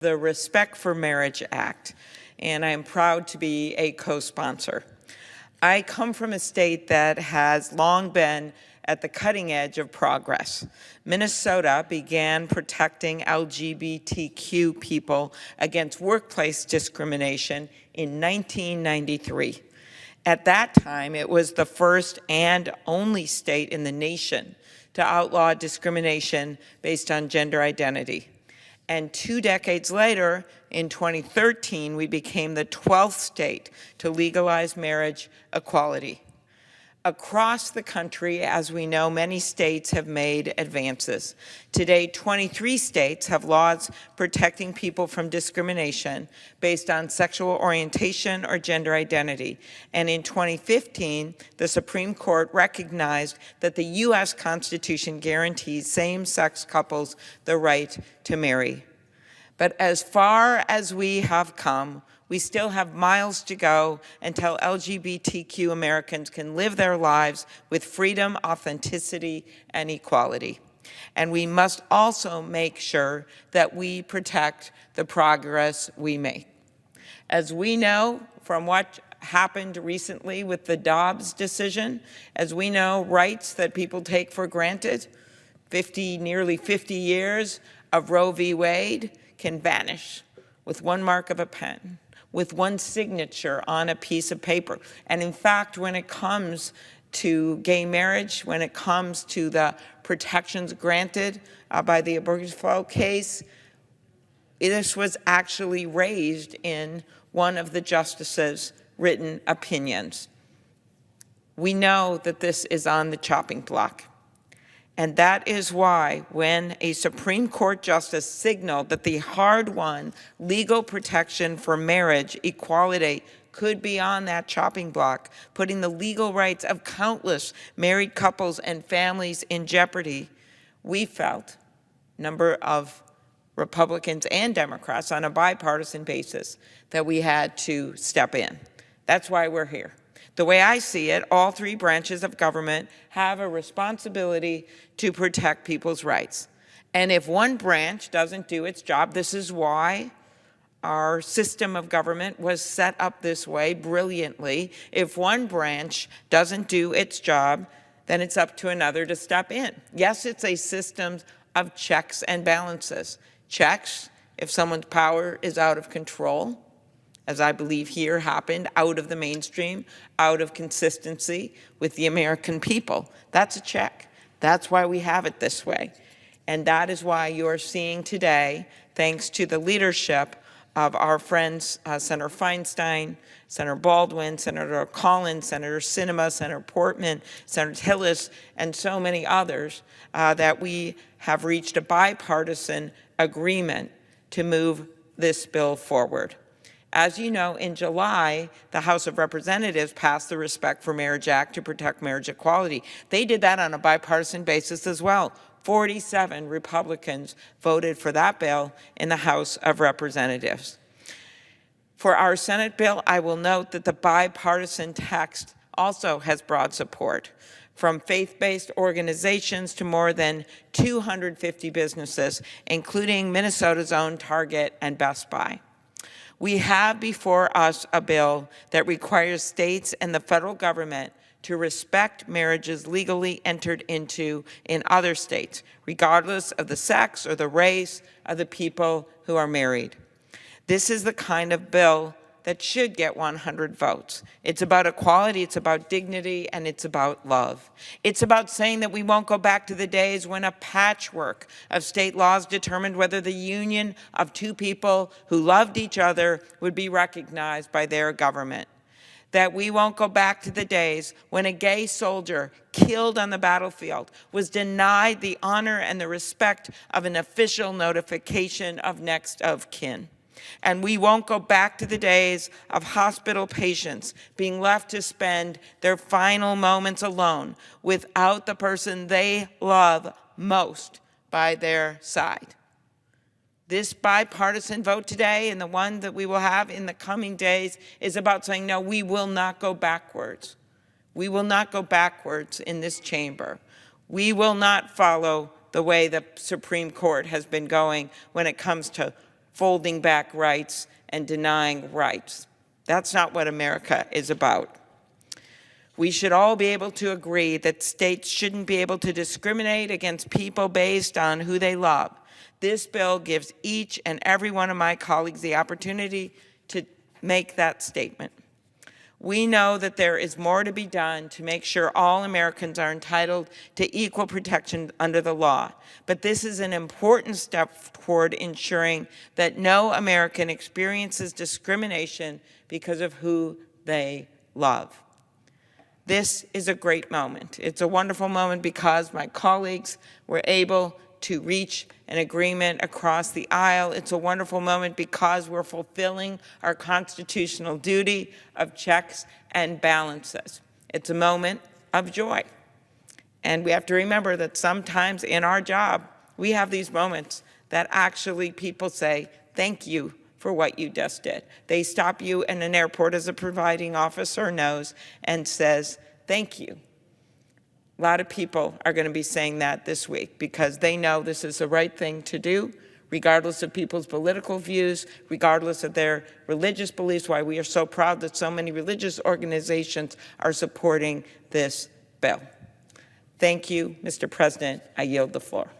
the Respect for Marriage Act, and I am proud to be a co-sponsor. I come from a state that has long been at the cutting edge of progress. Minnesota began protecting LGBTQ people against workplace discrimination in 1993. At that time, it was the first and only state in the nation to outlaw discrimination based on gender identity. And 2 decades later, in 2013, we became the 12th state to legalize marriage equality. Across the country, as we know, many states have made advances. Today, 23 states have laws protecting people from discrimination based on sexual orientation or gender identity. And in 2015, the Supreme Court recognized that the U.S. Constitution guarantees same-sex couples the right to marry. But as far as we have come, we still have miles to go until LGBTQ Americans can live their lives with freedom, authenticity, and equality. And we must also make sure that we protect the progress we make. As we know from what happened recently with the Dobbs decision, as we know, rights that people take for granted, nearly 50 years of Roe v. Wade, can vanish with one mark of a pen, with one signature on a piece of paper. And in fact, when it comes to gay marriage, when it comes to the protections granted by the Obergefell case, this was actually raised in one of the justices' written opinions. We know that this is on the chopping block. And that is why when a Supreme Court justice signaled that the hard-won legal protection for marriage equality could be on that chopping block, putting the legal rights of countless married couples and families in jeopardy, we felt, a number of Republicans and Democrats on a bipartisan basis, that we had to step in. That's why we're here. The way I see it, all 3 branches of government have a responsibility to protect people's rights. And if one branch doesn't do its job, this is why our system of government was set up this way brilliantly. If one branch doesn't do its job, then it's up to another to step in. Yes, it's a system of checks and balances. Checks if someone's power is out of control, as I believe here happened, out of the mainstream, out of consistency with the American people. That's a check. That's why we have it this way. And that is why you're seeing today, thanks to the leadership of our friends, Senator Feinstein, Senator Baldwin, Senator Collins, Senator Sinema, Senator Portman, Senator Tillis, and so many others, that we have reached a bipartisan agreement to move this bill forward. As you know, in July, the House of Representatives passed the Respect for Marriage Act to protect marriage equality. They did that on a bipartisan basis as well. 47 Republicans voted for that bill in the House of Representatives. For our Senate bill, I will note that the bipartisan text also has broad support, from faith-based organizations to more than 250 businesses, including Minnesota's own Target and Best Buy. We have before us a bill that requires states and the federal government to respect marriages legally entered into in other states, regardless of the sex or the race of the people who are married. This is the kind of bill that should get 100 votes. It's about equality, it's about dignity, and it's about love. It's about saying that we won't go back to the days when a patchwork of state laws determined whether the union of 2 people who loved each other would be recognized by their government. That we won't go back to the days when a gay soldier killed on the battlefield was denied the honor and the respect of an official notification of next of kin. And we won't go back to the days of hospital patients being left to spend their final moments alone without the person they love most by their side. This bipartisan vote today and the one that we will have in the coming days is about saying, no, we will not go backwards. We will not go backwards in this chamber. We will not follow the way the Supreme Court has been going when it comes to folding back rights and denying rights. That's not what America is about. We should all be able to agree that states shouldn't be able to discriminate against people based on who they love. This bill gives each and every one of my colleagues the opportunity to make that statement. We know that there is more to be done to make sure all Americans are entitled to equal protection under the law. But this is an important step toward ensuring that no American experiences discrimination because of who they love. This is a great moment. It's a wonderful moment because my colleagues were able to reach an agreement across the aisle. It's a wonderful moment because we're fulfilling our constitutional duty of checks and balances. It's a moment of joy. And we have to remember that sometimes in our job, we have these moments that actually people say, thank you for what you just did. They stop you in an airport, as a providing officer knows, and says, thank you. A lot of people are going to be saying that this week because they know this is the right thing to do, regardless of people's political views, regardless of their religious beliefs, why we are so proud that so many religious organizations are supporting this bill. Thank you, Mr. President. I yield the floor.